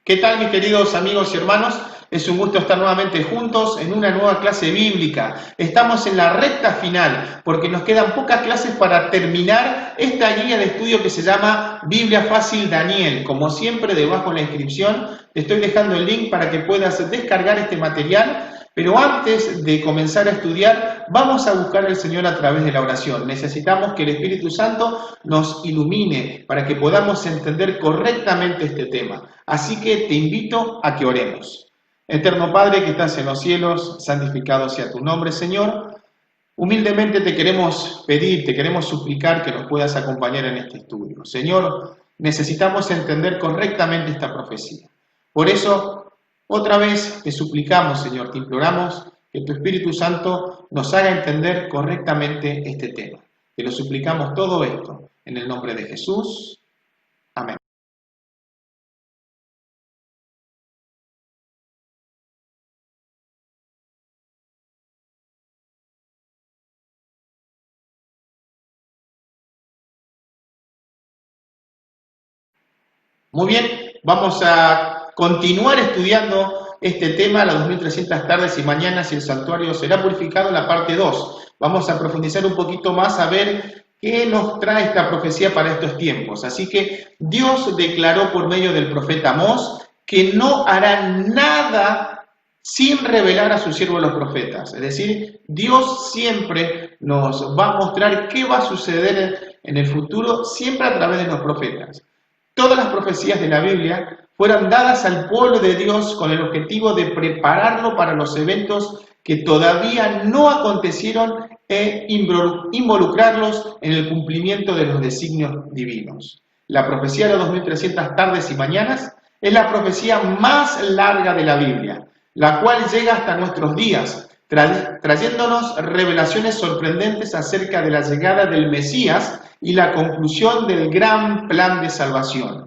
¿Qué tal, mis queridos amigos y hermanos? Es un gusto estar nuevamente juntos en una nueva clase bíblica. Estamos en la recta final porque nos quedan pocas clases para terminar esta guía de estudio que se llama Biblia Fácil Daniel. Como siempre, debajo en la descripción te estoy dejando el link para que puedas descargar este material. Pero antes de comenzar a estudiar, vamos a buscar al Señor a través de la oración. Necesitamos que el Espíritu Santo nos ilumine para que podamos entender correctamente este tema. Así que te invito a que oremos. Eterno Padre que estás en los cielos, santificado sea tu nombre, Señor. Humildemente te queremos pedir, te queremos suplicar que nos puedas acompañar en este estudio. Señor, necesitamos entender correctamente esta profecía. Por eso, otra vez te suplicamos, Señor, te imploramos que tu Espíritu Santo nos haga entender correctamente este tema. Te lo suplicamos todo esto en el nombre de Jesús. Amén. Muy bien, vamos a continuar estudiando este tema, las 2300 tardes y mañanas y el santuario será purificado en la parte 2. Vamos a profundizar un poquito más a ver qué nos trae esta profecía para estos tiempos. Así que Dios declaró por medio del profeta Amós que no hará nada sin revelar a sus siervos los profetas. Es decir, Dios siempre nos va a mostrar qué va a suceder en el futuro, siempre a través de los profetas. Todas las profecías de la Biblia fueron dadas al pueblo de Dios con el objetivo de prepararlo para los eventos que todavía no acontecieron e involucrarlos en el cumplimiento de los designios divinos. La profecía de las 2300 tardes y mañanas es la profecía más larga de la Biblia, la cual llega hasta nuestros días, trayéndonos revelaciones sorprendentes acerca de la llegada del Mesías y la conclusión del gran plan de salvación.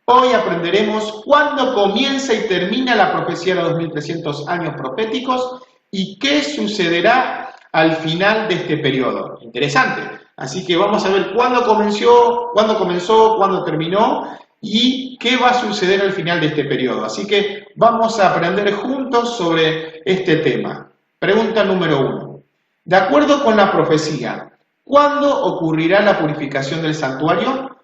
Hoy aprenderemos cuándo comienza y termina la profecía de los 2300 años proféticos y qué sucederá al final de este periodo. Interesante. Así que vamos a ver cuándo comenzó, cuándo terminó y qué va a suceder al final de este periodo. Así que vamos a aprender juntos sobre este tema. Pregunta número 1. De acuerdo con la profecía, ¿cuándo ocurrirá la purificación del santuario?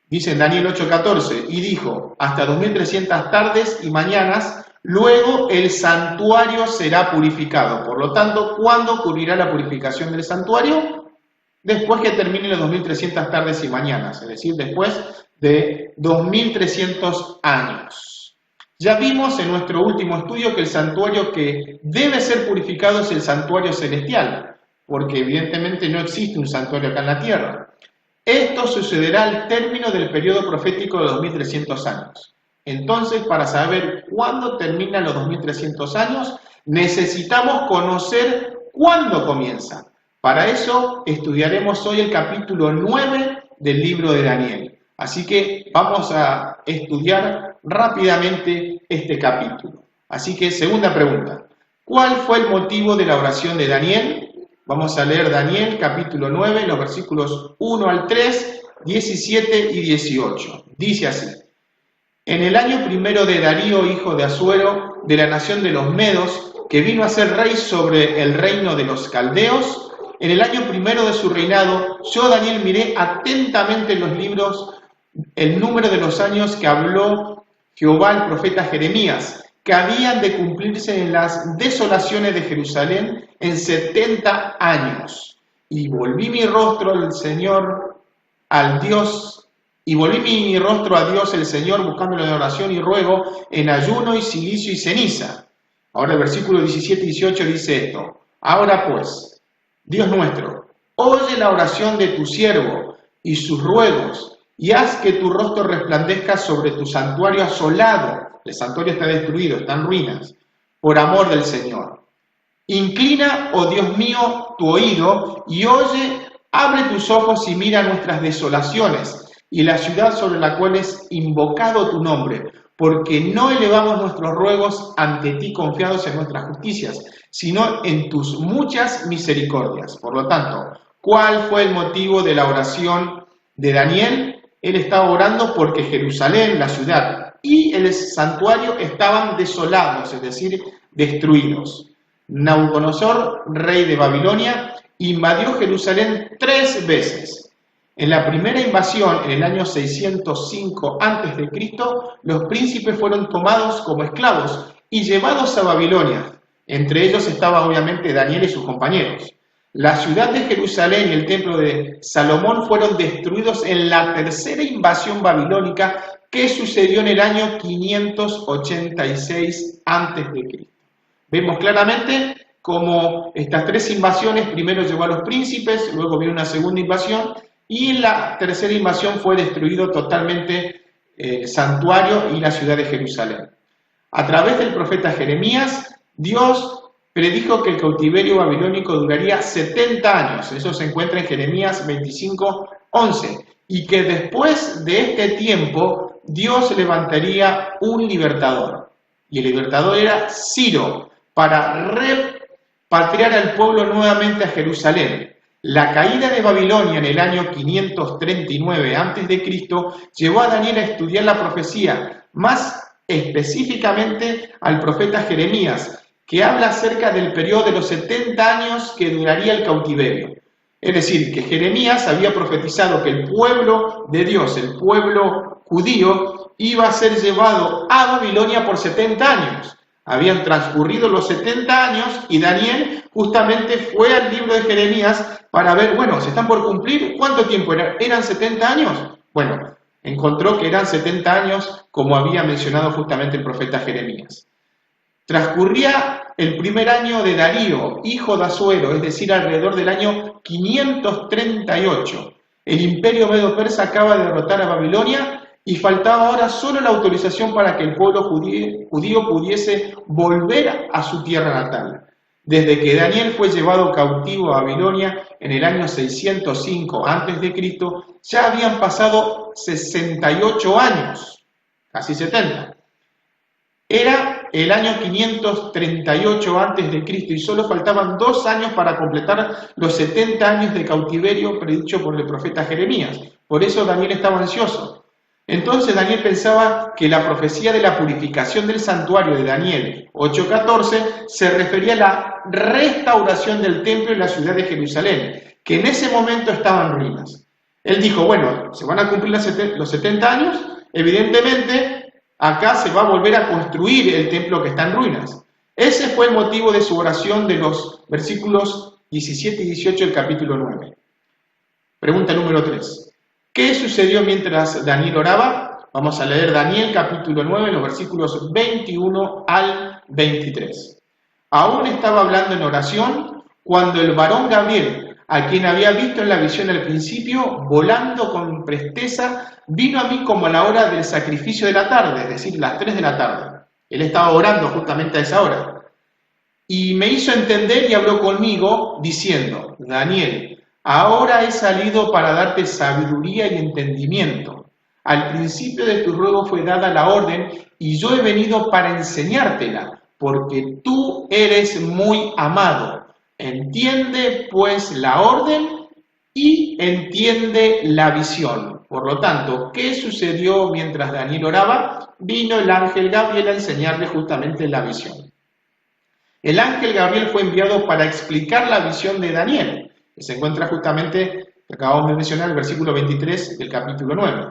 Dice en Daniel 8:14, y dijo, hasta 2300 tardes y mañanas, luego el santuario será purificado. Por lo tanto, ¿cuándo ocurrirá la purificación del santuario? Después que termine las 2300 tardes y mañanas, es decir, después de 2300 años. Ya vimos en nuestro último estudio que el santuario que debe ser purificado es el santuario celestial, porque evidentemente no existe un santuario acá en la tierra. Esto sucederá al término del periodo profético de 2300 años. Entonces, para saber cuándo terminan los 2300 años, necesitamos conocer cuándo comienza. Para eso estudiaremos hoy el capítulo 9 del libro de Daniel. Así que vamos a estudiar rápidamente este capítulo. Así que, segunda pregunta. ¿Cuál fue el motivo de la oración de Daniel? Vamos a leer Daniel capítulo 9, los versículos 1 al 3, 17 y 18. Dice así. En el año primero de Darío, hijo de Asuero, de la nación de los Medos, que vino a ser rey sobre el reino de los caldeos, en el año primero de su reinado, yo, Daniel, miré atentamente en los libros el número de los años que habló Jehová el profeta Jeremías, que habían de cumplirse en las desolaciones de Jerusalén en 70 años. Y volví mi rostro al Señor, al Dios, y volví mi rostro a Dios el Señor, buscándolo en oración y ruego, en ayuno y cilicio y ceniza. Ahora el versículo 17 y 18 dice esto. Ahora pues, Dios nuestro, oye la oración de tu siervo y sus ruegos, y haz que tu rostro resplandezca sobre tu santuario asolado. El santuario está destruido, está en ruinas, por amor del Señor. Inclina, oh Dios mío, tu oído y oye, abre tus ojos y mira nuestras desolaciones y la ciudad sobre la cual es invocado tu nombre, porque no elevamos nuestros ruegos ante ti confiados en nuestras justicias, sino en tus muchas misericordias. Por lo tanto, ¿cuál fue el motivo de la oración de Daniel? Él estaba orando porque Jerusalén, la ciudad, y el santuario estaban desolados, es decir, destruidos. Nabucodonosor, rey de Babilonia, invadió Jerusalén 3 veces. En la primera invasión, en el año 605 a.C., los príncipes fueron tomados como esclavos y llevados a Babilonia. Entre ellos estaba obviamente Daniel y sus compañeros. La ciudad de Jerusalén y el templo de Salomón fueron destruidos en la tercera invasión babilónica que sucedió en el año 586 a.C. Vemos claramente cómo estas 3 invasiones, primero llevó a los príncipes, luego vino una segunda invasión, y en la tercera invasión fue destruido totalmente el santuario y la ciudad de Jerusalén. A través del profeta Jeremías, Dios predijo que el cautiverio babilónico duraría 70 años. Eso se encuentra en Jeremías 25:11. Y que después de este tiempo, Dios levantaría un libertador. Y el libertador era Ciro, para repatriar al pueblo nuevamente a Jerusalén. La caída de Babilonia en el año 539 a.C. llevó a Daniel a estudiar la profecía, más específicamente al profeta Jeremías, que habla acerca del periodo de los 70 años que duraría el cautiverio. Es decir, que Jeremías había profetizado que el pueblo de Dios, el pueblo judío, iba a ser llevado a Babilonia por 70 años. Habían transcurrido los 70 años y Daniel justamente fue al libro de Jeremías para ver, bueno, ¿se están por cumplir? ¿Cuánto tiempo era? ¿Eran 70 años? Bueno, encontró que eran 70 años, como había mencionado justamente el profeta Jeremías. Transcurría el primer año de Darío, hijo de Asuero, es decir, alrededor del año 538. El imperio medo-persa acaba de derrotar a Babilonia y faltaba ahora solo la autorización para que el pueblo judío pudiese volver a su tierra natal. Desde que Daniel fue llevado cautivo a Babilonia en el año 605 a.C., ya habían pasado 68 años, casi 70. Era el año 538 a.C. y solo faltaban 2 años para completar los 70 años de cautiverio predicho por el profeta Jeremías. Por eso Daniel estaba ansioso. Entonces Daniel pensaba que la profecía de la purificación del santuario de Daniel 8:14 se refería a la restauración del templo en la ciudad de Jerusalén, que en ese momento estaba en ruinas. Él dijo, bueno, se van a cumplir los 70 años, evidentemente acá se va a volver a construir el templo que está en ruinas. Ese fue el motivo de su oración de los versículos 17 y 18 del capítulo 9. Pregunta número 3. ¿Qué sucedió mientras Daniel oraba? Vamos a leer Daniel capítulo 9, los versículos 21 al 23. Aún estaba hablando en oración cuando el varón Gabriel, a quien había visto en la visión al principio, volando con presteza, vino a mí como a la hora del sacrificio de la tarde, es decir, las 3 de la tarde. Él estaba orando justamente a esa hora. Y me hizo entender y habló conmigo diciendo, Daniel, ahora he salido para darte sabiduría y entendimiento. Al principio de tu ruego fue dada la orden y yo he venido para enseñártela, porque tú eres muy amado. Entiende pues la orden y entiende la visión. Por lo tanto, ¿qué sucedió mientras Daniel oraba? Vino el ángel Gabriel a enseñarle justamente la visión. El ángel Gabriel fue enviado para explicar la visión de Daniel, que se encuentra justamente, que acabamos de mencionar, el versículo 23 del capítulo 9.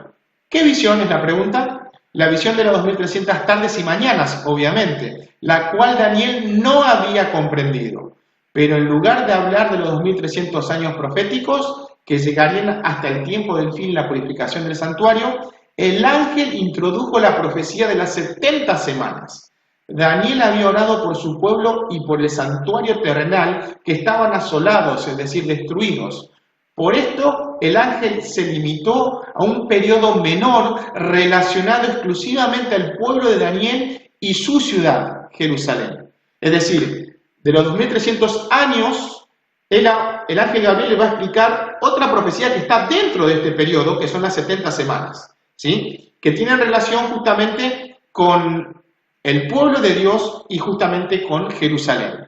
¿Qué visión es la pregunta? La visión de las 2300 tardes y mañanas, obviamente, la cual Daniel no había comprendido. Pero en lugar de hablar de los 2300 años proféticos, que llegarían hasta el tiempo del fin y la purificación del santuario, el ángel introdujo la profecía de las 70 semanas. Daniel había orado por su pueblo y por el santuario terrenal que estaban asolados, es decir, destruidos. Por esto, el ángel se limitó a un periodo menor relacionado exclusivamente al pueblo de Daniel y su ciudad, Jerusalén. Es decir, de los 2300 años, el ángel Gabriel le va a explicar otra profecía que está dentro de este periodo, que son las 70 semanas, ¿sí? Que tienen relación justamente con el pueblo de Dios y justamente con Jerusalén.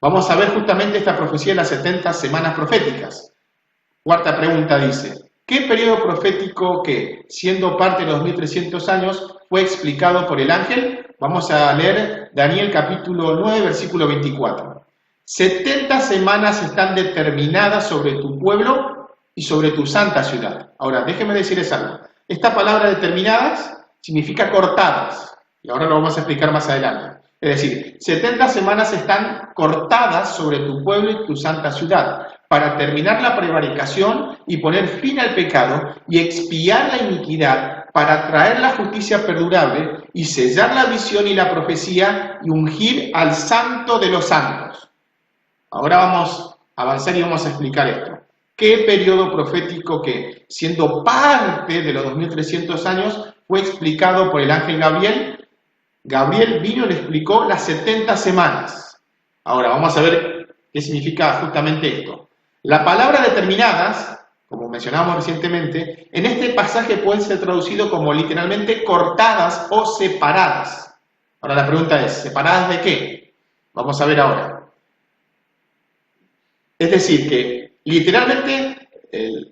Vamos a ver justamente esta profecía de las 70 semanas proféticas. Cuarta pregunta dice, ¿qué periodo profético que, siendo parte de los 1300 años, fue explicado por el ángel? Vamos a leer Daniel capítulo 9, versículo 24. 70 semanas están determinadas sobre tu pueblo y sobre tu santa ciudad. Ahora, déjenme decirles algo. Esta palabra determinadas significa cortadas. Y ahora lo vamos a explicar más adelante. Es decir, 70 semanas están cortadas sobre tu pueblo y tu santa ciudad, para terminar la prevaricación y poner fin al pecado y expiar la iniquidad, para traer la justicia perdurable y sellar la visión y la profecía y ungir al santo de los santos. Ahora vamos a avanzar y vamos a explicar esto. ¿Qué periodo profético que, siendo parte de los 2300 años, fue explicado por el ángel Gabriel? Gabriel vino y le explicó las 70 semanas. Ahora vamos a ver qué significa justamente esto. La palabra determinadas, como mencionamos recientemente, en este pasaje puede ser traducido como literalmente cortadas o separadas. Ahora la pregunta es, ¿separadas de qué? Vamos a ver ahora. Es decir, que literalmente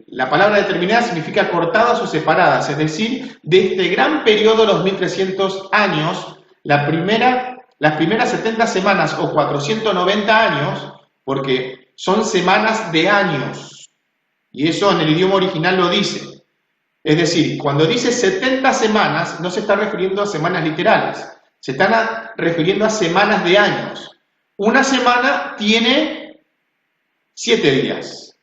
la palabra determinada significa cortadas o separadas, es decir, de este gran periodo de los 1300 años, las primeras 70 semanas o 490 años, porque son semanas de años, y eso en el idioma original lo dice. Es decir, cuando dice 70 semanas, no se está refiriendo a semanas literales, se está refiriendo a semanas de años. Una semana tiene 7 días.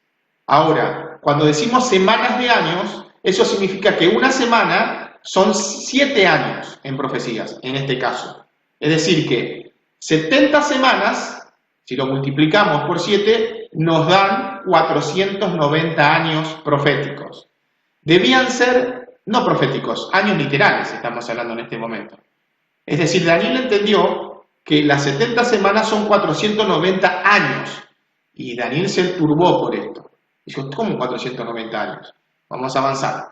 Ahora, cuando decimos semanas de años, eso significa que una semana son 7 años en profecías, en este caso. Es decir, que 70 semanas, si lo multiplicamos por 7, nos dan 490 años proféticos. Debían ser, no proféticos, años literales estamos hablando en este momento. Es decir, Daniel entendió que las 70 semanas son 490 años. Y Daniel se turbó por esto. Dijo, ¿cómo 490 años? Vamos a avanzar.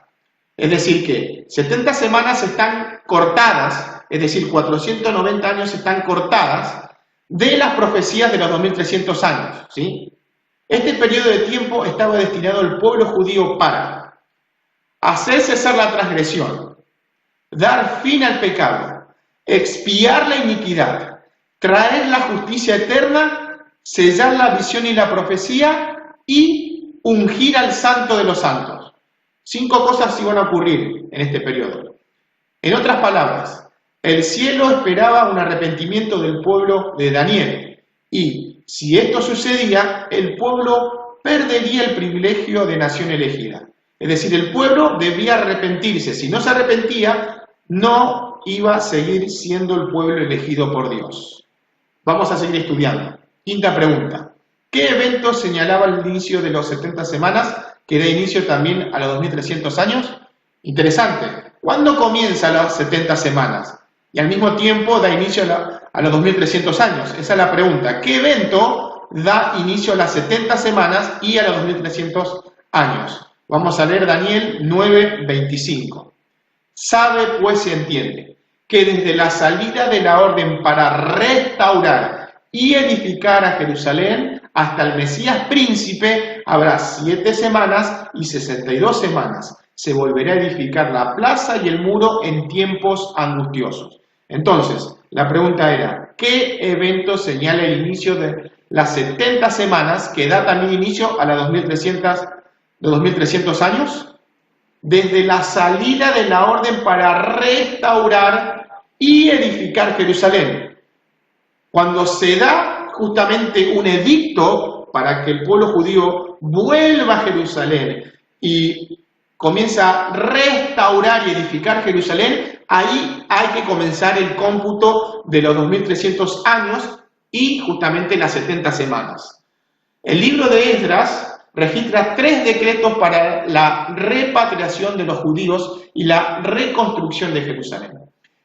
Es decir que 70 semanas están cortadas, es decir, 490 años están cortadas de las profecías de los 2300 años, ¿sí? Este periodo de tiempo estaba destinado al pueblo judío para hacer cesar la transgresión, dar fin al pecado, expiar la iniquidad, traer la justicia eterna, sellar la visión y la profecía y ungir al santo de los santos. 5 cosas iban a ocurrir en este periodo. En otras palabras, el cielo esperaba un arrepentimiento del pueblo de Daniel y si esto sucedía, el pueblo perdería el privilegio de nación elegida. Es decir, el pueblo debía arrepentirse. Si no se arrepentía, no iba a seguir siendo el pueblo elegido por Dios. Vamos a seguir estudiando. Quinta pregunta. ¿Qué evento señalaba el inicio de los 70 semanas que da inicio también a los 2300 años? Interesante. ¿Cuándo comienzan las 70 semanas? Y al mismo tiempo da inicio a los 2300 años. Esa es la pregunta. ¿Qué evento da inicio a las 70 semanas y a los 2300 años? Vamos a leer Daniel 9:25. Sabe pues y entiende que desde la salida de la orden para restaurar y edificar a Jerusalén hasta el Mesías príncipe habrá 7 semanas y 62 semanas. Se volverá a edificar la plaza y el muro en tiempos angustiosos. Entonces, la pregunta era, ¿qué evento señala el inicio de las 70 semanas que da también inicio a los 2300 años? Desde la salida de la orden para restaurar y edificar Jerusalén. Cuando se da justamente un edicto para que el pueblo judío vuelva a Jerusalén y comienza a restaurar y edificar Jerusalén, ahí hay que comenzar el cómputo de los 2300 años y justamente las 70 semanas. El libro de Esdras registra 3 decretos para la repatriación de los judíos y la reconstrucción de Jerusalén.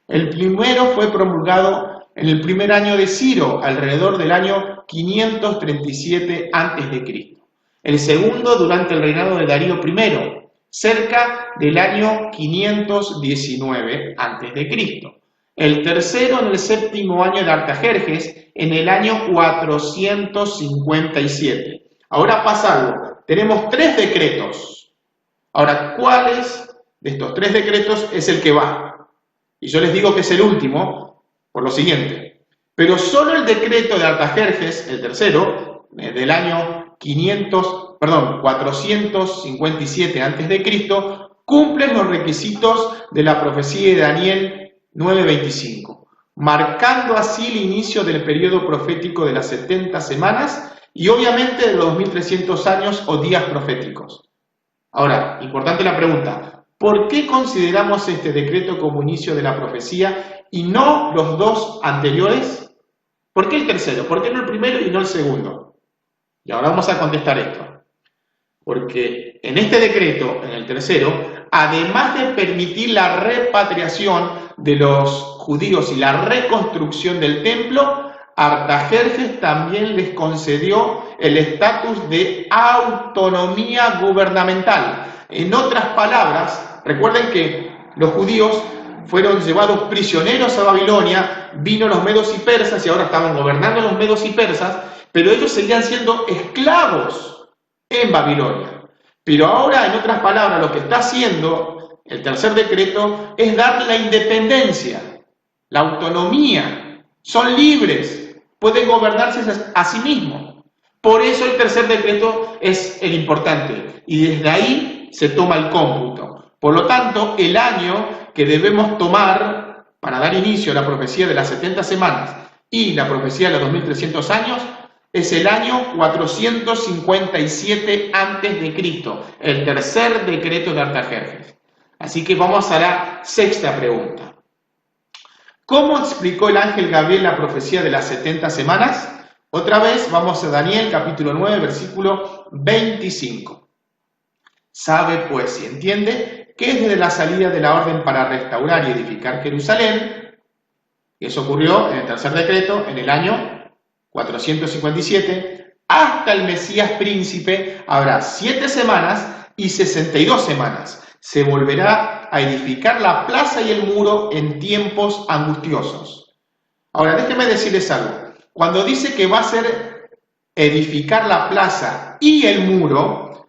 El primero fue promulgado en el primer año de Ciro, alrededor del año 537 a.C. El segundo durante el reinado de Darío I, cerca del año 519 a.C. El tercero en el séptimo año de Artajerjes, en el año 457. Ahora pasa algo. Tenemos 3 decretos. Ahora, ¿cuáles de estos 3 decretos es el que va? Y yo les digo que es el último por lo siguiente. Pero solo el decreto de Artajerjes, el tercero, del año 457 a.C., cumplen los requisitos de la profecía de Daniel 9:25, marcando así el inicio del periodo profético de las 70 semanas y obviamente de los 2300 años o días proféticos. Ahora, importante la pregunta, ¿por qué consideramos este decreto como inicio de la profecía y no los dos anteriores? ¿Por qué el tercero? ¿Por qué no el primero y no el segundo? Y ahora vamos a contestar esto. Porque en este decreto, en el tercero, además de permitir la repatriación de los judíos y la reconstrucción del templo, Artajerjes también les concedió el estatus de autonomía gubernamental. En otras palabras, recuerden que los judíos fueron llevados prisioneros a Babilonia, vino los medos y persas y ahora estaban gobernando los medos y persas, pero ellos seguían siendo esclavos en Babilonia. Pero ahora, en otras palabras, lo que está haciendo el tercer decreto es dar la independencia, la autonomía. Son libres, pueden gobernarse a sí mismos. Por eso el tercer decreto es el importante y desde ahí se toma el cómputo. Por lo tanto, el año que debemos tomar para dar inicio a la profecía de las 70 semanas y la profecía de los 2300 años es el año 457 a.C., el tercer decreto de Artajerjes. Así que vamos a la sexta pregunta. ¿Cómo explicó el ángel Gabriel la profecía de las 70 semanas? Otra vez vamos a Daniel capítulo 9, versículo 25. Sabe pues y entiende que desde la salida de la orden para restaurar y edificar Jerusalén, eso ocurrió en el tercer decreto en el año 457, hasta el Mesías príncipe habrá 7 semanas y 62 semanas. Se volverá a edificar la plaza y el muro en tiempos angustiosos. Ahora, déjenme decirles algo. Cuando dice que va a ser edificar la plaza y el muro,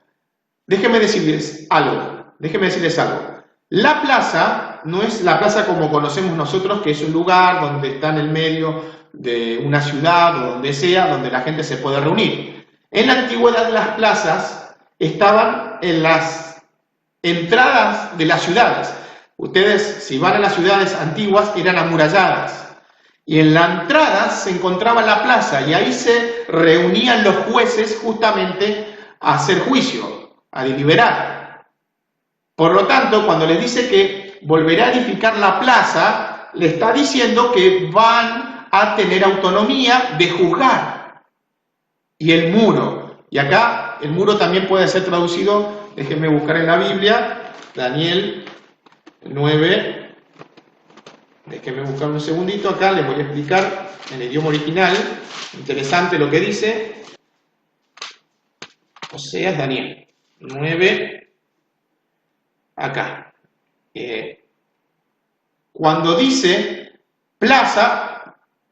déjenme decirles algo. La plaza no es la plaza como conocemos nosotros, que es un lugar donde está en el medio de una ciudad o donde sea, donde la gente se puede reunir. En la antigüedad las plazas estaban en las entradas de las ciudades. Ustedes, si van a las ciudades antiguas, eran amuralladas. Y en la entrada se encontraba la plaza y ahí se reunían los jueces justamente a hacer juicio, a deliberar. Por lo tanto, cuando les dice que volverá a edificar la plaza, le está diciendo que van a tener autonomía de juzgar. Y el muro. Y acá el muro también puede ser traducido, déjenme buscar en la Biblia, Daniel 9. Déjenme buscar un segundito acá, les voy a explicar en el idioma original. Interesante lo que dice. Oseas, Daniel 9. Acá. Cuando dice plaza,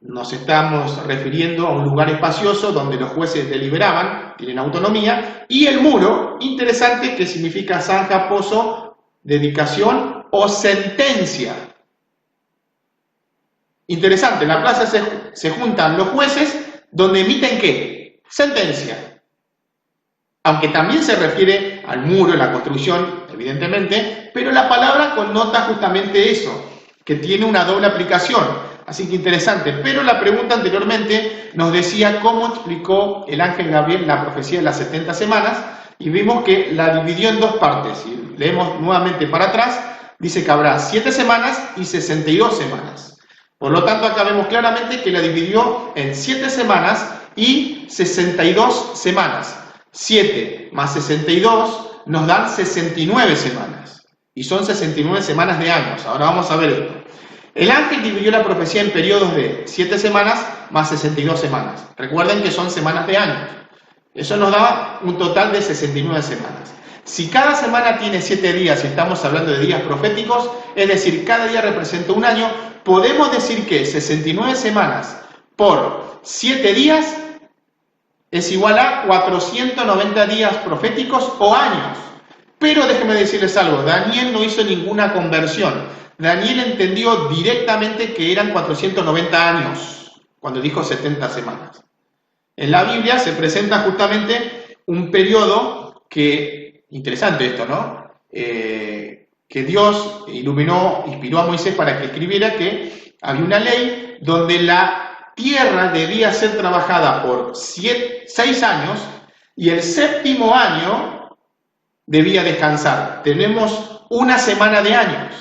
nos estamos refiriendo a un lugar espacioso donde los jueces deliberaban, tienen autonomía, y el muro, interesante, que significa zanja, pozo, dedicación o sentencia. Interesante, en la plaza se juntan los jueces donde emiten ¿qué? Sentencia. Aunque también se refiere al muro, la construcción, evidentemente, pero la palabra connota justamente eso, que tiene una doble aplicación. Así que interesante. Pero la pregunta anteriormente nos decía cómo explicó el ángel Gabriel la profecía de las 70 semanas y vimos que la dividió en dos partes. Si leemos nuevamente para atrás, dice que habrá 7 semanas y 62 semanas. Por lo tanto, acá vemos claramente que la dividió en 7 semanas y 62 semanas. 7 más 62 nos dan 69 semanas. Y son 69 semanas de años. Ahora vamos a ver esto. El ángel dividió la profecía en periodos de 7 semanas más 62 semanas. Recuerden que son semanas de años. Eso nos da un total de 69 semanas. Si cada semana tiene 7 días y estamos hablando de días proféticos, es decir, cada día representa un año, podemos decir que 69 semanas por 7 días es igual a 490 días proféticos o años. Pero déjenme decirles algo, Daniel no hizo ninguna conversión. Daniel entendió directamente que eran 490 años, cuando dijo 70 semanas. En la Biblia se presenta justamente un periodo que, interesante esto, ¿no? Que Dios inspiró a Moisés para que escribiera que había una ley donde la tierra debía ser trabajada por 6 años y el 7º año debía descansar. Tenemos una semana de años.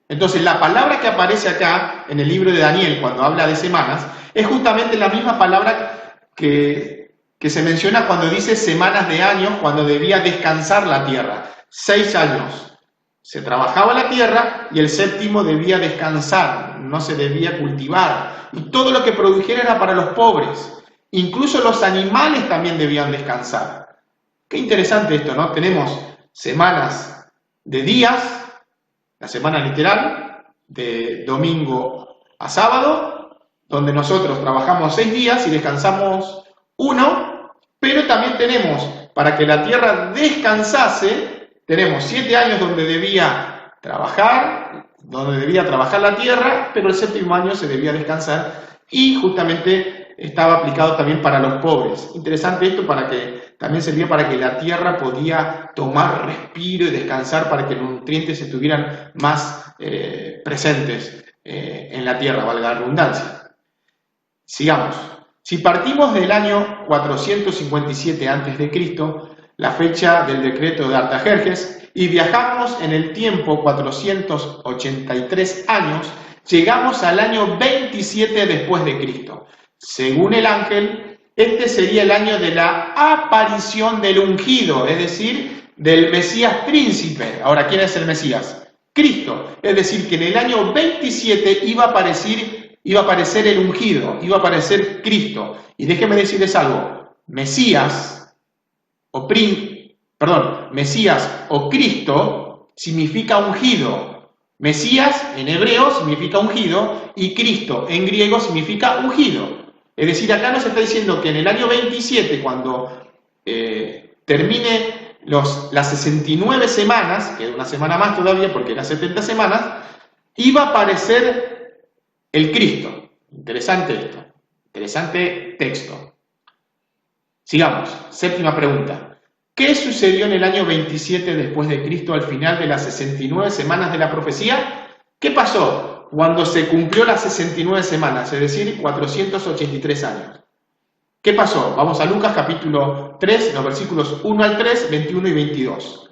Entonces, la palabra que aparece acá en el libro de Daniel, cuando habla de semanas, es justamente la misma palabra que se menciona cuando dice semanas de años, cuando debía descansar la tierra. 6 años se trabajaba la tierra y el 7º debía descansar, no se debía cultivar. Y todo lo que produjera era para los pobres. Incluso los animales también debían descansar. Qué interesante esto, ¿no? Tenemos semanas de días, la semana literal, de domingo a sábado, donde nosotros trabajamos 6 días y descansamos 1, pero también tenemos, para que la tierra descansase, tenemos 7 años donde debía trabajar la tierra, pero el 7º año se debía descansar y justamente estaba aplicado también para los pobres. Interesante esto, también servía para que la tierra podía tomar respiro y descansar para que los nutrientes estuvieran más presentes en la tierra, valga la redundancia. Sigamos. Si partimos del año 457 a.C., la fecha del decreto de Artajerjes, y viajamos en el tiempo 483 años, llegamos al año 27 después de Cristo. Según el ángel, este sería el año de la aparición del ungido, es decir, del Mesías príncipe. Ahora, ¿quién es el Mesías? Cristo. Es decir, que en el año 27 iba a aparecer el ungido, iba a aparecer Cristo. Y déjenme decirles algo, Mesías o Cristo significa ungido. Mesías en hebreo significa ungido y Cristo en griego significa ungido. Es decir, acá nos está diciendo que en el año 27, cuando termine las 69 semanas, que es una semana más todavía porque eran 70 semanas, iba a aparecer el Cristo. Interesante esto, interesante texto. Sigamos, 7ª pregunta. ¿Qué sucedió en el año 27 después de Cristo al final de las 69 semanas de la profecía? ¿Qué pasó cuando se cumplió las 69 semanas, es decir, 483 años? ¿Qué pasó? Vamos a Lucas capítulo 3, los versículos 1 al 3, 21 y 22.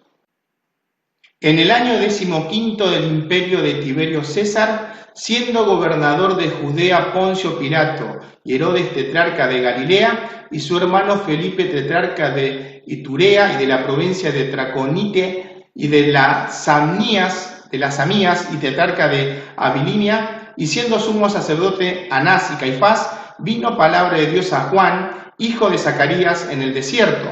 En el año 15 del imperio de Tiberio César, siendo gobernador de Judea Poncio Pilato y Herodes tetrarca de Galilea, y su hermano Felipe tetrarca de Iturea y de la provincia de Traconite y de las Samías y tetrarca de Abilinia, y siendo sumo sacerdote Anás y Caifás, vino palabra de Dios a Juan, hijo de Zacarías, en el desierto.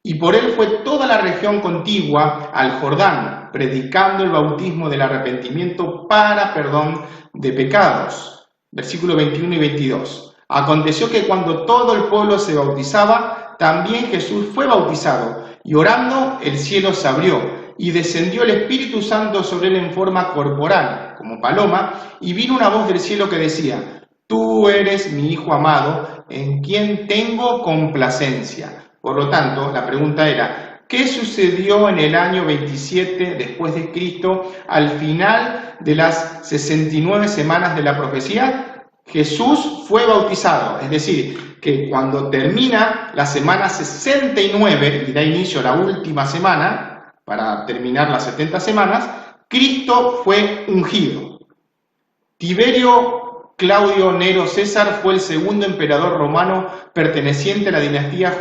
Y por él fue toda la región contigua al Jordán, predicando el bautismo del arrepentimiento para perdón de pecados. Versículos 21 y 22. Aconteció que cuando todo el pueblo se bautizaba, también Jesús fue bautizado, y orando el cielo se abrió, y descendió el Espíritu Santo sobre él en forma corporal, como paloma, y vino una voz del cielo que decía: Tú eres mi Hijo amado, en quien tengo complacencia. Por lo tanto, la pregunta era, ¿qué sucedió en el año 27 después de Cristo al final de las 69 semanas de la profecía? Jesús fue bautizado, es decir, que cuando termina la semana 69 y da inicio a la última semana, para terminar las 70 semanas, Cristo fue ungido. Tiberio Claudio Nero César fue el segundo emperador romano perteneciente a la dinastía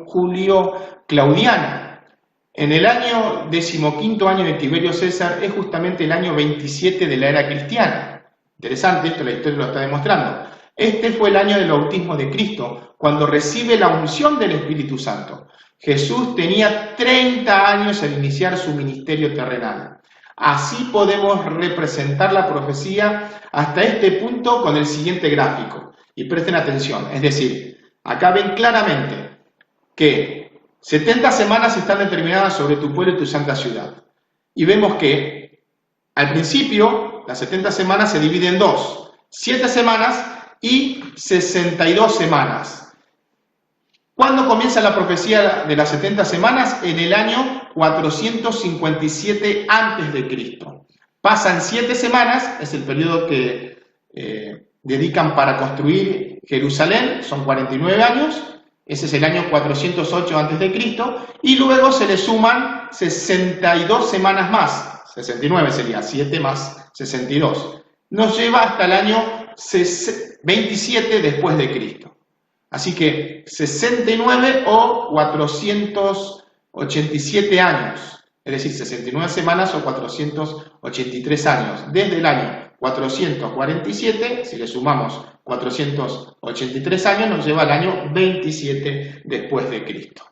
Julio-Claudiana. En el año 15º año de Tiberio César es justamente el año 27 de la era cristiana. Interesante esto, la historia lo está demostrando. Este fue el año del bautismo de Cristo, cuando recibe la unción del Espíritu Santo. Jesús tenía 30 años al iniciar su ministerio terrenal. Así podemos representar la profecía hasta este punto con el siguiente gráfico. Y presten atención, es decir, acá ven claramente que 70 semanas están determinadas sobre tu pueblo y tu santa ciudad. Y vemos que al principio las 70 semanas se dividen en dos, 7 semanas y 62 semanas. ¿Cuándo comienza la profecía de las 70 semanas? En el año 457 a.C. Pasan 7 semanas, es el periodo que dedican para construir Jerusalén, son 49 años, ese es el año 408 a.C., y luego se le suman 62 semanas más, 69 sería, 7 más 62. Nos lleva hasta el año 27 después de Cristo. Así que 69 o 487 años, es decir, 69 semanas o 483 años. Desde el año 447, si le sumamos 483 años, nos lleva al año 27 después de Cristo.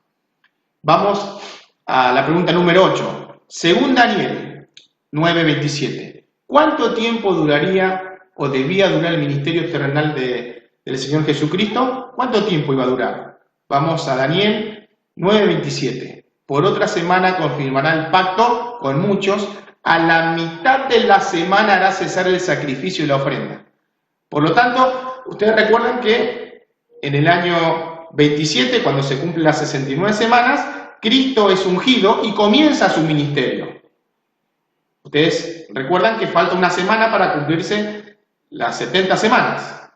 Vamos a la pregunta número 8. Según Daniel 9:27, ¿cuánto tiempo duraría o debía durar el ministerio terrenal del Señor Jesucristo? ¿Cuánto tiempo iba a durar? Vamos a Daniel 9:27. Por otra semana confirmará el pacto con muchos, a la mitad de la semana hará cesar el sacrificio y la ofrenda. Por lo tanto, ustedes recuerdan que en el año 27, cuando se cumplen las 69 semanas, Cristo es ungido y comienza su ministerio. Ustedes recuerdan que falta una semana para cumplirse las 70 semanas.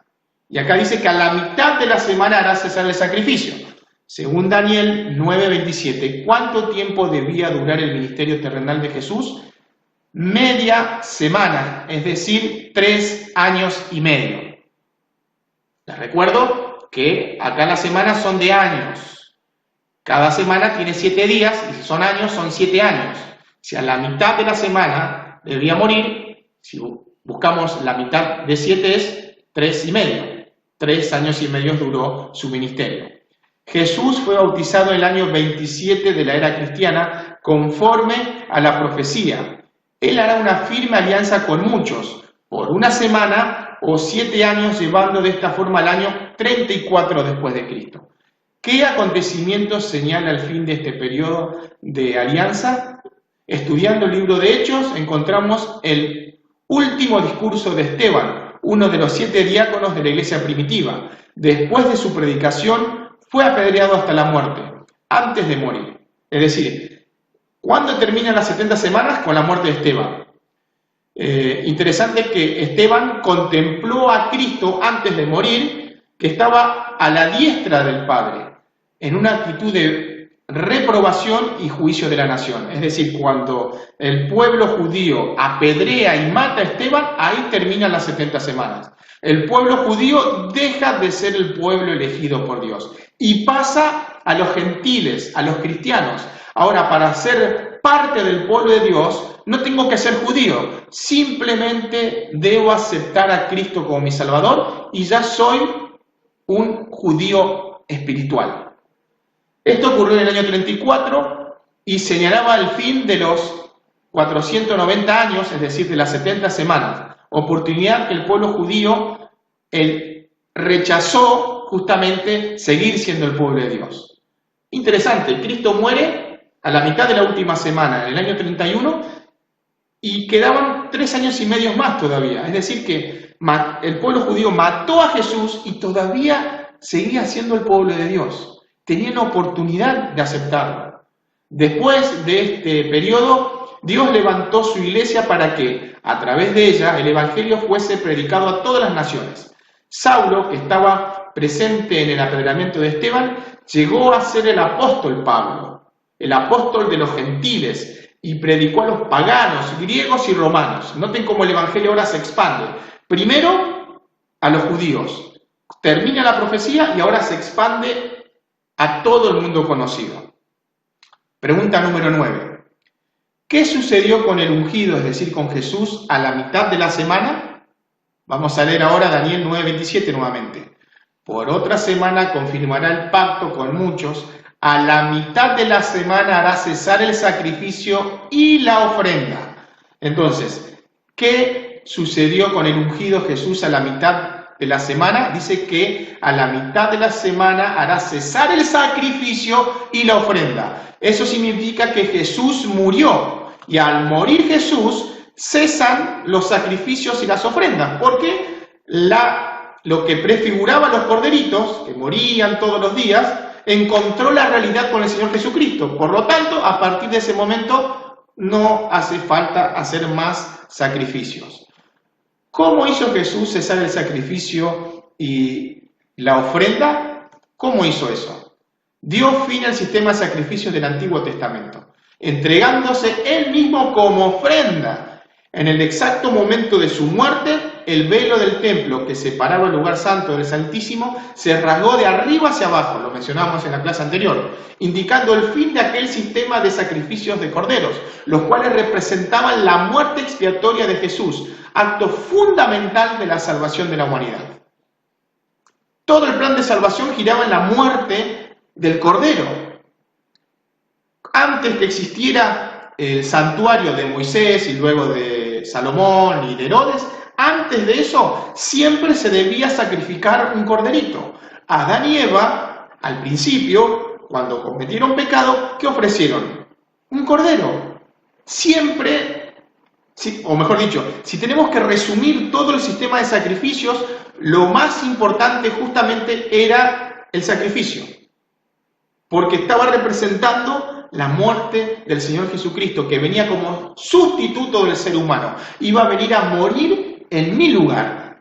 Y acá dice que a la mitad de la semana hará cesar el sacrificio. Según Daniel 9:27, ¿cuánto tiempo debía durar el ministerio terrenal de Jesús? Media semana, es decir, 3 años y medio. Les recuerdo que acá las semanas son de años. Cada semana tiene 7 días, y si son años, son 7 años. Si a la mitad de la semana debía morir, si buscamos la mitad de 7 es 3 y medio. 3 años y medio duró su ministerio. Jesús fue bautizado en el año 27 de la era cristiana, conforme a la profecía. Él hará una firme alianza con muchos, por una semana o 7 años, llevando de esta forma al año 34 después de Cristo. ¿Qué acontecimientos señala el fin de este periodo de alianza? Estudiando el libro de Hechos, encontramos el último discurso de Esteban, uno de los 7 diáconos de la iglesia primitiva. Después de su predicación, fue apedreado hasta la muerte, antes de morir. Es decir, ¿cuándo terminan las 70 semanas? Con la muerte de Esteban. Interesante que Esteban contempló a Cristo antes de morir, que estaba a la diestra del Padre, en una actitud de reprobación y juicio de la nación. Es decir, cuando el pueblo judío apedrea y mata a Esteban, ahí terminan las 70 semanas. El pueblo judío deja de ser el pueblo elegido por Dios y pasa a los gentiles, a los cristianos. Ahora, para ser parte del pueblo de Dios, no tengo que ser judío, simplemente debo aceptar a Cristo como mi Salvador y ya soy un judío espiritual. Esto ocurrió en el año 34 y señalaba el fin de los 490 años, es decir, de las 70 semanas, oportunidad que el pueblo judío rechazó justamente seguir siendo el pueblo de Dios. Interesante, Cristo muere a la mitad de la última semana, en el año 31, y quedaban 3 años y medio más todavía. Es decir, que el pueblo judío mató a Jesús y todavía seguía siendo el pueblo de Dios. Tenían oportunidad de aceptarlo. Después de este periodo, Dios levantó su iglesia para que, a través de ella, el evangelio fuese predicado a todas las naciones. Saulo, que estaba presente en el apedreamiento de Esteban, llegó a ser el apóstol Pablo, el apóstol de los gentiles, y predicó a los paganos, griegos y romanos. Noten cómo el evangelio ahora se expande. Primero a los judíos, termina la profecía y ahora se expande a todo el mundo conocido. Pregunta número 9. ¿Qué sucedió con el ungido, es decir, con Jesús, a la mitad de la semana? Vamos a leer ahora Daniel 9:27 nuevamente. Por otra semana confirmará el pacto con muchos, a la mitad de la semana hará cesar el sacrificio y la ofrenda. Entonces, ¿qué sucedió con el ungido Jesús a la mitad de la semana, dice que a la mitad de la semana hará cesar el sacrificio y la ofrenda. Eso significa que Jesús murió, y al morir Jesús cesan los sacrificios y las ofrendas, porque lo que prefiguraba los corderitos, que morían todos los días, encontró la realidad con el Señor Jesucristo. Por lo tanto, a partir de ese momento no hace falta hacer más sacrificios. ¿Cómo hizo Jesús cesar el sacrificio y la ofrenda? ¿Cómo hizo eso? Dio fin al sistema de sacrificios del Antiguo Testamento, entregándose Él mismo como ofrenda. En el exacto momento de su muerte, el velo del templo que separaba el lugar santo del Santísimo se rasgó de arriba hacia abajo, lo mencionamos en la clase anterior, indicando el fin de aquel sistema de sacrificios de corderos, los cuales representaban la muerte expiatoria de Jesús, acto fundamental de la salvación de la humanidad. Todo el plan de salvación giraba en la muerte del Cordero. Antes que existiera el santuario de Moisés y luego de Salomón y de Herodes, antes de eso siempre se debía sacrificar un corderito. Adán y Eva, al principio, cuando cometieron pecado, ¿qué ofrecieron? Un cordero. Siempre, o mejor dicho, si tenemos que resumir todo el sistema de sacrificios, lo más importante justamente era el sacrificio, porque estaba representando la muerte del Señor Jesucristo, que venía como sustituto del ser humano. Iba a venir a morir en mi lugar.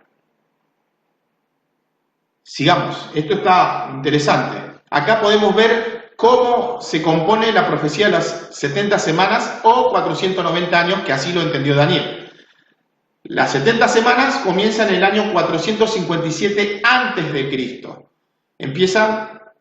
Sigamos, esto está interesante. Acá podemos ver cómo se compone la profecía de las 70 semanas o 490 años, que así lo entendió Daniel. Las 70 semanas comienzan en el año 457 a.C. Empieza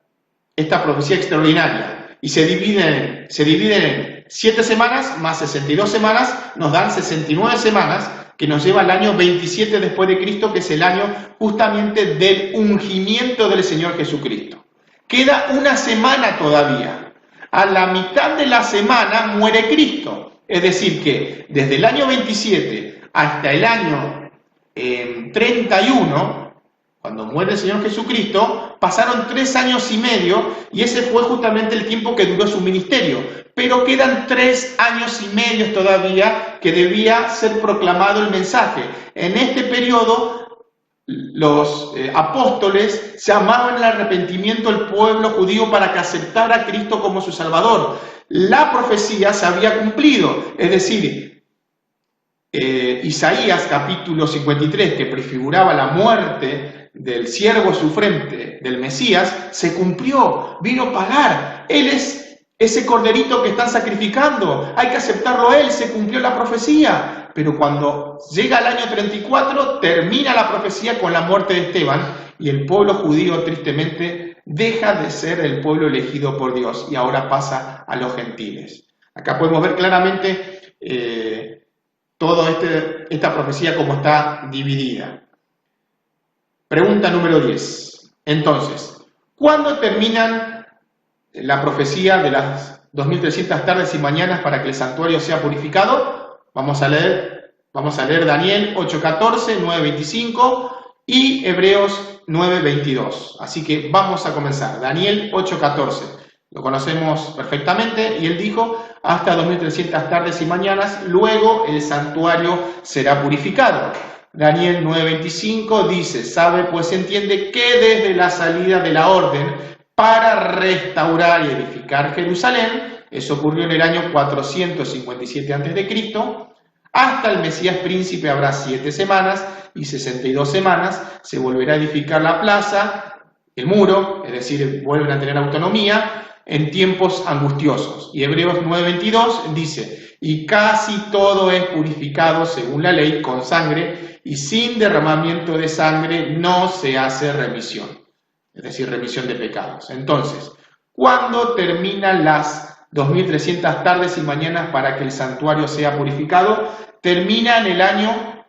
esta profecía extraordinaria. Y se dividen en 7 semanas más 62 semanas, nos dan 69 semanas, que nos lleva al año 27 después de Cristo, que es el año justamente del ungimiento del Señor Jesucristo. Queda una semana todavía. A la mitad de la semana muere Cristo. Es decir que desde el año 27 hasta el año 31, cuando muere el Señor Jesucristo, pasaron 3 años y medio, y ese fue justamente el tiempo que duró su ministerio. Pero quedan 3 años y medio todavía que debía ser proclamado el mensaje. En este periodo, los apóstoles llamaban al arrepentimiento al pueblo judío para que aceptara a Cristo como su Salvador. La profecía se había cumplido, es decir, Isaías capítulo 53, que prefiguraba la muerte del siervo sufrente del Mesías, se cumplió, vino a pagar. Él es ese corderito que están sacrificando, hay que aceptarlo a Él, se cumplió la profecía. Pero cuando llega el año 34, termina la profecía con la muerte de Esteban, y el pueblo judío tristemente deja de ser el pueblo elegido por Dios, y ahora pasa a los gentiles. Acá podemos ver claramente toda esta profecía como está dividida. Pregunta número 10. Entonces, ¿cuándo terminan la profecía de las 2300 tardes y mañanas para que el santuario sea purificado? Vamos a leer Daniel 8:14, 9:25 y Hebreos 9:22. Así que vamos a comenzar. Daniel 8:14. Lo conocemos perfectamente, y él dijo: hasta 2300 tardes y mañanas, luego el santuario será purificado. Daniel 9:25 dice: sabe, pues entiende que desde la salida de la orden para restaurar y edificar Jerusalén, eso ocurrió en el año 457 a.C., hasta el Mesías príncipe habrá 7 semanas, y 62 semanas se volverá a edificar la plaza, el muro, es decir, vuelven a tener autonomía, en tiempos angustiosos. Y Hebreos 9:22 dice: y casi todo es purificado según la ley con sangre, y sin derramamiento de sangre no se hace remisión, es decir, remisión de pecados. Entonces, ¿cuándo terminan las 2300 tardes y mañanas para que el santuario sea purificado? Termina en el año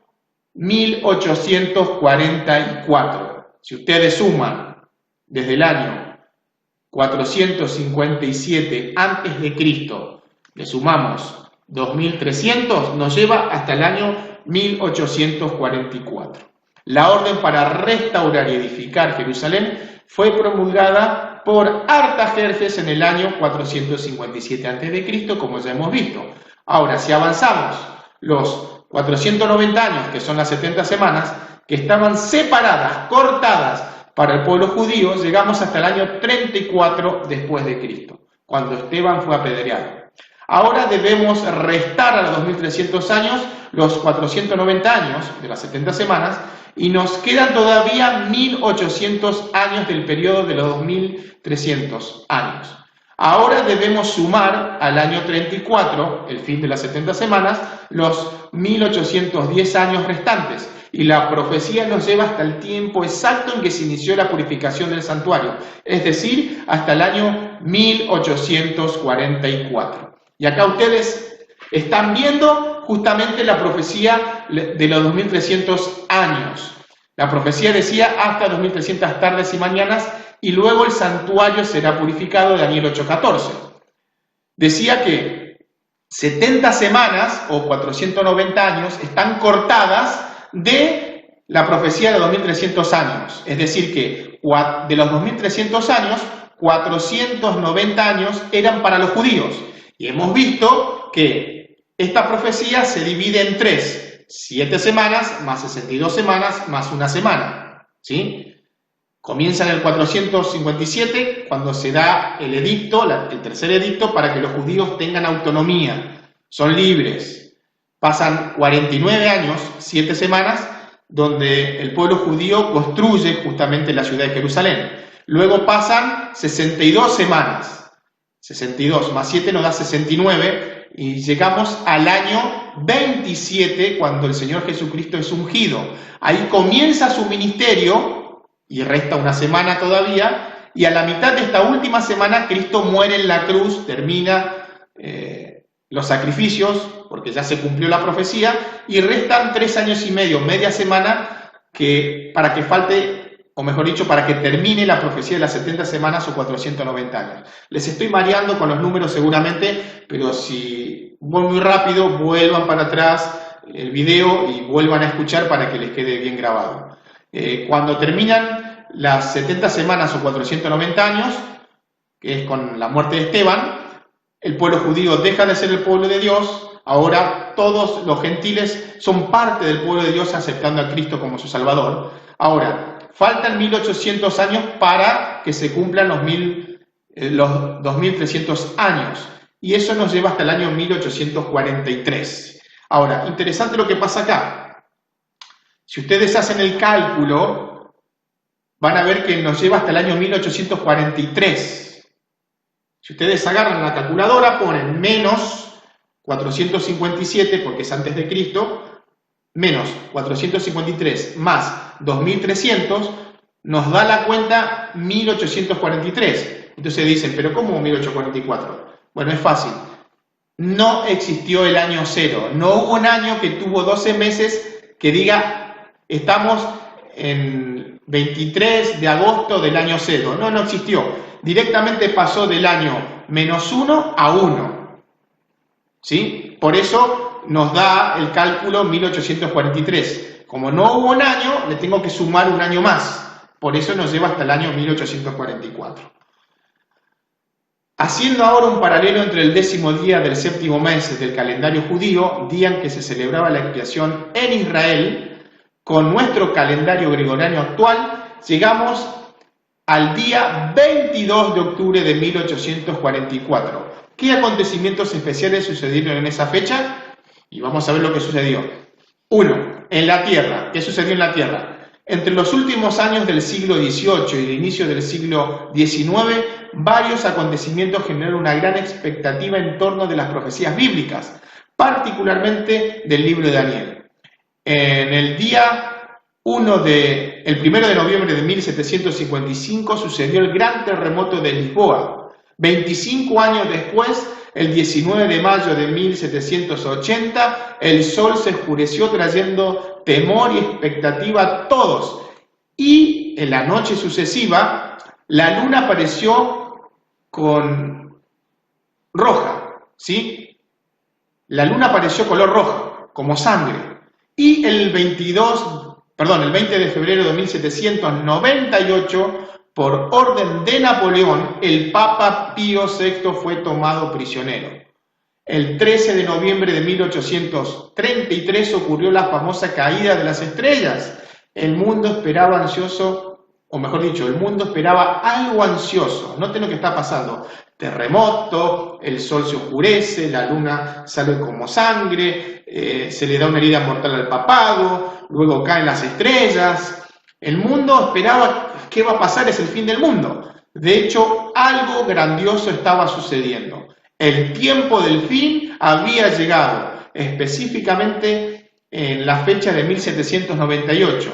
1844. Si ustedes suman desde el año 457 a.C., le sumamos 2300, nos lleva hasta el año 1844. La orden para restaurar y edificar Jerusalén fue promulgada por Artajerjes en el año 457 a.C., como ya hemos visto. Ahora, si avanzamos los 490 años, que son las 70 semanas, que estaban separadas, cortadas para el pueblo judío, llegamos hasta el año 34 después de Cristo, cuando Esteban fue apedreado. Ahora debemos restar a los 2300 años los 490 años de las 70 semanas y nos quedan todavía 1800 años del periodo de los 2300 años. Ahora debemos sumar al año 34, el fin de las 70 semanas, los 1810 años restantes. Y la profecía nos lleva hasta el tiempo exacto en que se inició la purificación del santuario, es decir, hasta el año 1844. Y acá ustedes están viendo justamente la profecía de los 2300 años. La profecía decía hasta 2300 tardes y mañanas, y luego el santuario será purificado, Daniel 8:14. Decía que 70 semanas o 490 años están cortadas de la profecía de 2300 años. Es decir, que de los 2300 años, 490 años eran para los judíos. Y hemos visto que esta profecía se divide en tres: 7 semanas, más 62 semanas, más una semana. ¿Sí? Comienza en el 457, cuando se da el edicto, el tercer edicto, para que los judíos tengan autonomía, son libres. Pasan 49 años, 7 semanas, donde el pueblo judío construye justamente la ciudad de Jerusalén. Luego pasan 62 semanas, 62 más 7 nos da 69, y llegamos al año 27, cuando el Señor Jesucristo es ungido. Ahí comienza su ministerio, y resta una semana todavía, y a la mitad de esta última semana Cristo muere en la cruz, termina los sacrificios, porque ya se cumplió la profecía, y restan 3 años y medio, media semana, para que falte, o mejor dicho, para que termine la profecía de las 70 semanas o 490 años. Les estoy mareando con los números seguramente, pero si voy muy rápido, vuelvan para atrás el video y vuelvan a escuchar para que les quede bien grabado. Cuando terminan las 70 semanas o 490 años, que es con la muerte de Esteban, el pueblo judío deja de ser el pueblo de Dios. Ahora todos los gentiles son parte del pueblo de Dios, aceptando a Cristo como su Salvador. Ahora, faltan 1800 años para que se cumplan los 2300 años, y eso nos lleva hasta el año 1843. Ahora, interesante lo que pasa acá. Si ustedes hacen el cálculo, van a ver que nos lleva hasta el año 1843. Si ustedes agarran la calculadora, ponen menos 457, porque es antes de Cristo, menos 453 más 2300, nos da la cuenta 1843. Entonces dicen, ¿pero cómo 1844? Bueno, es fácil. No existió el año cero. No hubo un año que tuvo 12 meses que diga, estamos en 23 de agosto del año cero. No existió. Directamente pasó del año -1 a 1. ¿Sí? Por eso nos da el cálculo 1843. Como no hubo un año, le tengo que sumar un año más. Por eso nos lleva hasta el año 1844. Haciendo ahora un paralelo entre el 10º día del 7º mes del calendario judío, día en que se celebraba la expiación en Israel, con nuestro calendario gregoriano actual, llegamos al día 22 de octubre de 1844. ¿Qué acontecimientos especiales sucedieron en esa fecha? Y vamos a ver lo que sucedió. 1. En la Tierra. ¿Qué sucedió en la Tierra? Entre los últimos años del siglo XVIII y el inicio del siglo XIX, varios acontecimientos generaron una gran expectativa en torno de las profecías bíblicas, particularmente del libro de Daniel. En el día el 1 de noviembre de 1755 sucedió el gran terremoto de Lisboa. 25 años después, el 19 de mayo de 1780, el sol se oscureció trayendo temor y expectativa a todos. Y en la noche sucesiva, la luna apareció con roja, ¿sí? La luna apareció color roja, como sangre. Y el 22 el 20 de febrero de 1798, por orden de Napoleón, el Papa Pío VI fue tomado prisionero. El 13 de noviembre de 1833 ocurrió la famosa caída de las estrellas. El mundo esperaba ansioso, o mejor dicho, el mundo esperaba algo ansioso. Noten lo que está pasando. Terremoto, el sol se oscurece, la luna sale como sangre, se le da una herida mortal al papado, luego caen las estrellas. El mundo esperaba, ¿qué va a pasar? Es el fin del mundo. De hecho, algo grandioso estaba sucediendo. El tiempo del fin había llegado, específicamente en la fecha de 1798,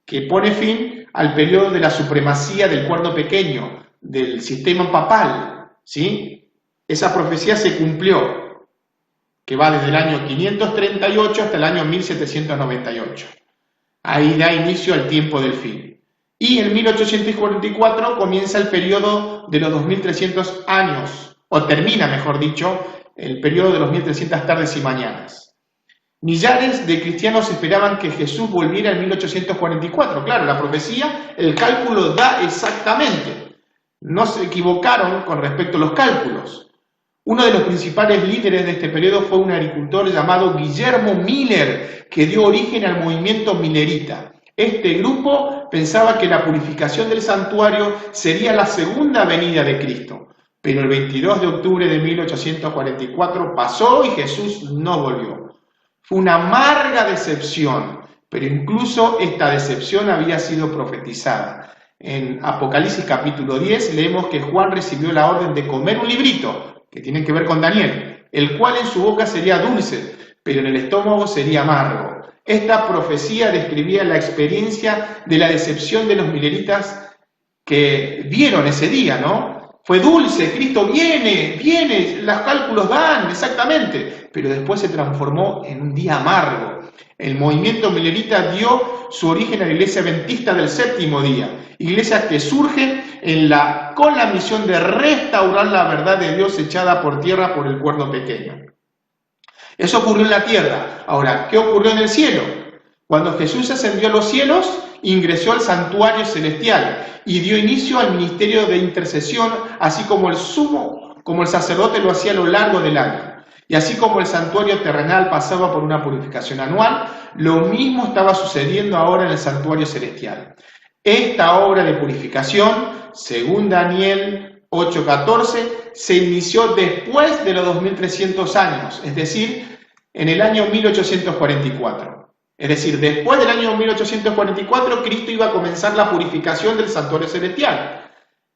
que pone fin al periodo de la supremacía del cuerno pequeño, del sistema papal, ¿sí? Esa profecía se cumplió, que va desde el año 538 hasta el año 1798. Ahí da inicio al tiempo del fin. Y en 1844 comienza el periodo de los 2300 años, o termina, mejor dicho, el periodo de los 1300 tardes y mañanas. Millares de cristianos esperaban que Jesús volviera en 1844. Claro, la profecía, el cálculo da exactamente. No se equivocaron con respecto a los cálculos. Uno de los principales líderes de este periodo fue un agricultor llamado Guillermo Miller, que dio origen al movimiento millerita. Este grupo pensaba que la purificación del santuario sería la segunda venida de Cristo. Pero el 22 de octubre de 1844 pasó y Jesús no volvió. Fue una amarga decepción, pero incluso esta decepción había sido profetizada. En Apocalipsis capítulo 10 leemos que Juan recibió la orden de comer un librito, que tiene que ver con Daniel, el cual en su boca sería dulce, pero en el estómago sería amargo. Esta profecía describía la experiencia de la decepción de los mileritas que vieron ese día, ¿no? Fue dulce, Cristo viene, los cálculos dan, exactamente, pero después se transformó en un día amargo. El movimiento milerita dio su origen a la iglesia adventista del séptimo día, iglesia que surge con la misión de restaurar la verdad de Dios echada por tierra por el cuerno pequeño. Eso ocurrió en la tierra. Ahora, ¿qué ocurrió en el cielo? Cuando Jesús ascendió a los cielos, ingresó al santuario celestial y dio inicio al ministerio de intercesión, así como el sacerdote lo hacía a lo largo del año. Y así como el santuario terrenal pasaba por una purificación anual, lo mismo estaba sucediendo ahora en el santuario celestial. Esta obra de purificación, según Daniel 8:14, se inició después de los 2300 años, es decir, en el año 1844. Es decir, después del año 1844, Cristo iba a comenzar la purificación del santuario celestial.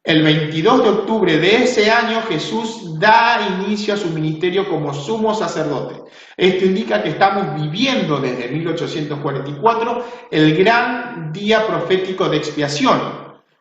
El 22 de octubre de ese año, Jesús da inicio a su ministerio como sumo sacerdote. Esto indica que estamos viviendo desde 1844 el gran día profético de expiación.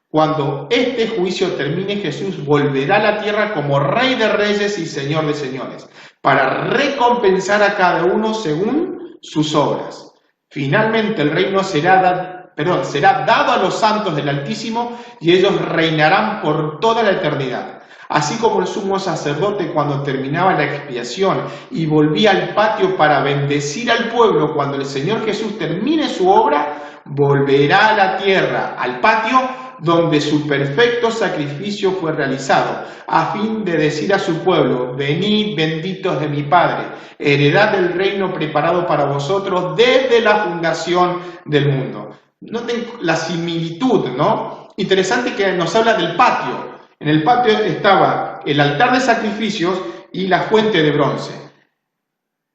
Cuando este juicio termine, Jesús volverá a la tierra como Rey de Reyes y Señor de Señores, para recompensar a cada uno según sus obras. Finalmente el reino será dado a los santos del Altísimo y ellos reinarán por toda la eternidad. Así como el sumo sacerdote cuando terminaba la expiación y volvía al patio para bendecir al pueblo cuando el Señor Jesús termine su obra, volverá a la tierra, al patio donde su perfecto sacrificio fue realizado, a fin de decir a su pueblo: venid benditos de mi Padre, heredad del reino preparado para vosotros desde la fundación del mundo. Noten la similitud, ¿no? Interesante que nos habla del patio. En el patio estaba el altar de sacrificios y la fuente de bronce.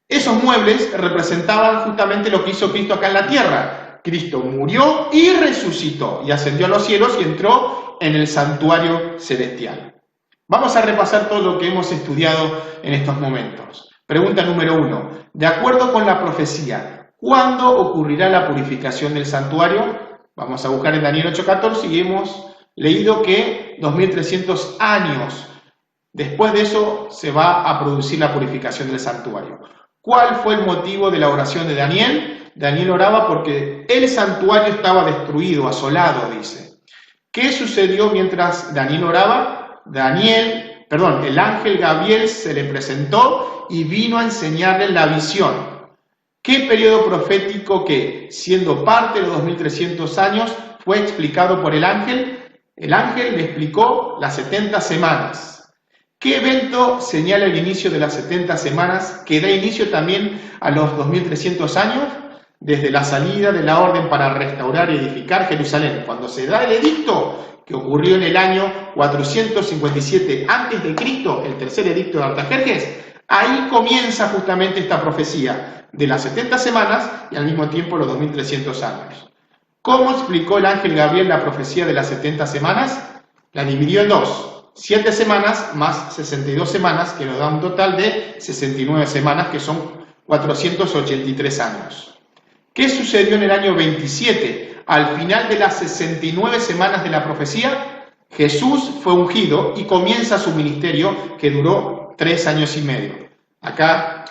Esos muebles representaban justamente lo que hizo Cristo acá en la tierra. Cristo murió y resucitó y ascendió a los cielos y entró en el santuario celestial. Vamos a repasar todo lo que hemos estudiado en estos momentos. Pregunta número 1. De acuerdo con la profecía, ¿cuándo ocurrirá la purificación del santuario? Vamos a buscar en Daniel 8:14 y hemos leído que 2300 años después de eso se va a producir la purificación del santuario. ¿Cuál fue el motivo de la oración de Daniel? Daniel oraba porque el santuario estaba destruido, asolado, dice. ¿Qué sucedió mientras Daniel oraba? El ángel Gabriel se le presentó y vino a enseñarle la visión. ¿Qué periodo profético que, siendo parte de los 2300 años, fue explicado por el ángel? El ángel le explicó las 70 semanas. ¿Qué evento señala el inicio de las 70 semanas que da inicio también a los 2300 años? Desde la salida de la orden para restaurar y edificar Jerusalén, cuando se da el edicto que ocurrió en el año 457 a.C., el tercer edicto de Artajerjes, ahí comienza justamente esta profecía de las 70 semanas y al mismo tiempo los 2300 años. ¿Cómo explicó el ángel Gabriel la profecía de las 70 semanas? La dividió en dos: 7 semanas más 62 semanas, que nos da un total de 69 semanas, que son 483 años. ¿Qué sucedió en el año 27? Al final de las 69 semanas de la profecía, Jesús fue ungido y comienza su ministerio, que duró 3 años y medio. Acá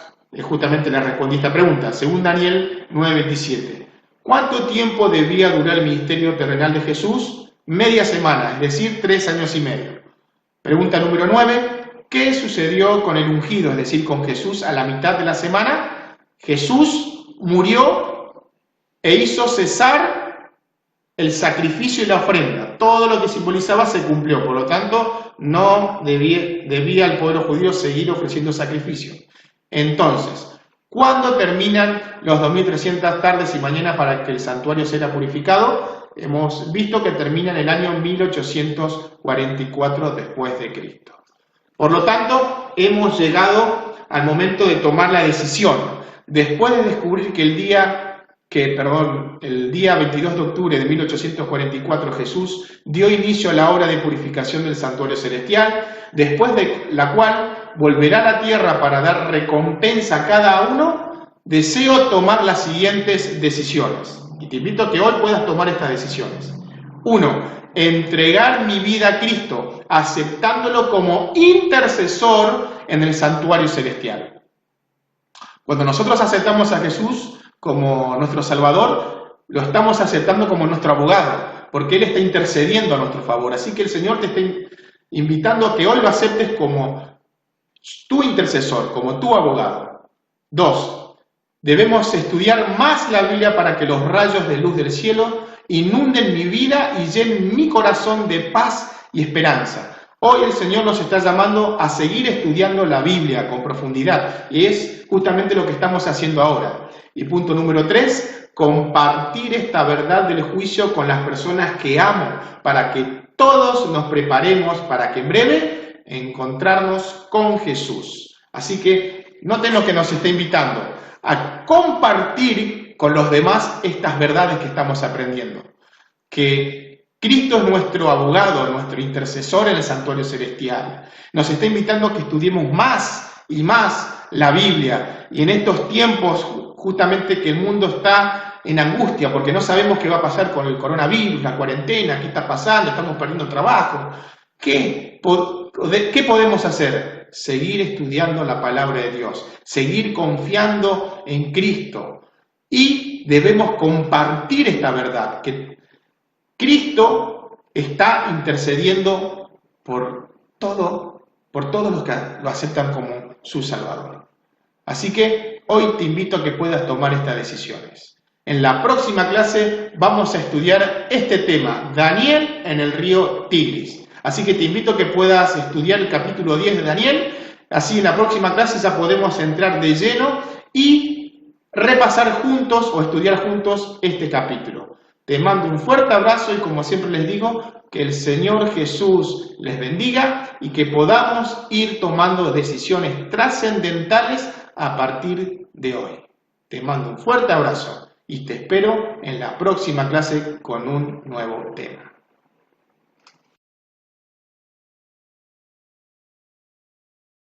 justamente le respondí esta pregunta, según Daniel 9:27. ¿Cuánto tiempo debía durar el ministerio terrenal de Jesús? Media semana, es decir, 3 años y medio. Pregunta número 9. ¿Qué sucedió con el ungido, es decir, con Jesús a la mitad de la semana? Jesús murió e hizo cesar el sacrificio y la ofrenda. Todo lo que simbolizaba se cumplió, por lo tanto, no debía el pueblo judío seguir ofreciendo sacrificio. Entonces, ¿cuándo terminan los 2300 tardes y mañanas para que el santuario sea purificado? Hemos visto que termina en el año 1844 después de Cristo. Por lo tanto, hemos llegado al momento de tomar la decisión. Después de descubrir que el día 22 de octubre de 1844 Jesús dio inicio a la obra de purificación del santuario celestial, después de la cual volverá a la tierra para dar recompensa a cada uno, deseo tomar las siguientes decisiones. Y te invito a que hoy puedas tomar estas decisiones. 1. Entregar mi vida a Cristo, aceptándolo como intercesor en el santuario celestial. Cuando nosotros aceptamos a Jesús como nuestro Salvador, lo estamos aceptando como nuestro abogado, porque Él está intercediendo a nuestro favor. Así que el Señor te está invitando a que hoy lo aceptes como tu intercesor, como tu abogado. 2. Debemos estudiar más la Biblia para que los rayos de luz del cielo inunden mi vida y llenen mi corazón de paz y esperanza. Hoy el Señor nos está llamando a seguir estudiando la Biblia con profundidad, y es justamente lo que estamos haciendo ahora. Y punto número 3, compartir esta verdad del juicio con las personas que amo, para que todos nos preparemos para que en breve encontrarnos con Jesús. Así que noten lo que nos está invitando, a compartir con los demás estas verdades que estamos aprendiendo. Que Cristo es nuestro abogado, nuestro intercesor en el santuario celestial. Nos está invitando a que estudiemos más y más la Biblia. Y en estos tiempos, justamente que el mundo está en angustia, porque no sabemos qué va a pasar con el coronavirus, la cuarentena, qué está pasando, estamos perdiendo trabajo. ¿Qué podemos hacer? Seguir estudiando la palabra de Dios, seguir confiando en Cristo. Y debemos compartir esta verdad, que Cristo está intercediendo por todos los que lo aceptan como su Salvador. Así que hoy te invito a que puedas tomar estas decisiones. En la próxima clase vamos a estudiar este tema, Daniel en el río Tigris. Así que te invito a que puedas estudiar el capítulo 10 de Daniel. Así en la próxima clase ya podemos entrar de lleno y repasar juntos o estudiar juntos este capítulo. Te mando un fuerte abrazo y, como siempre les digo, que el Señor Jesús les bendiga y que podamos ir tomando decisiones trascendentales a partir de hoy. Te mando un fuerte abrazo y te espero en la próxima clase con un nuevo tema.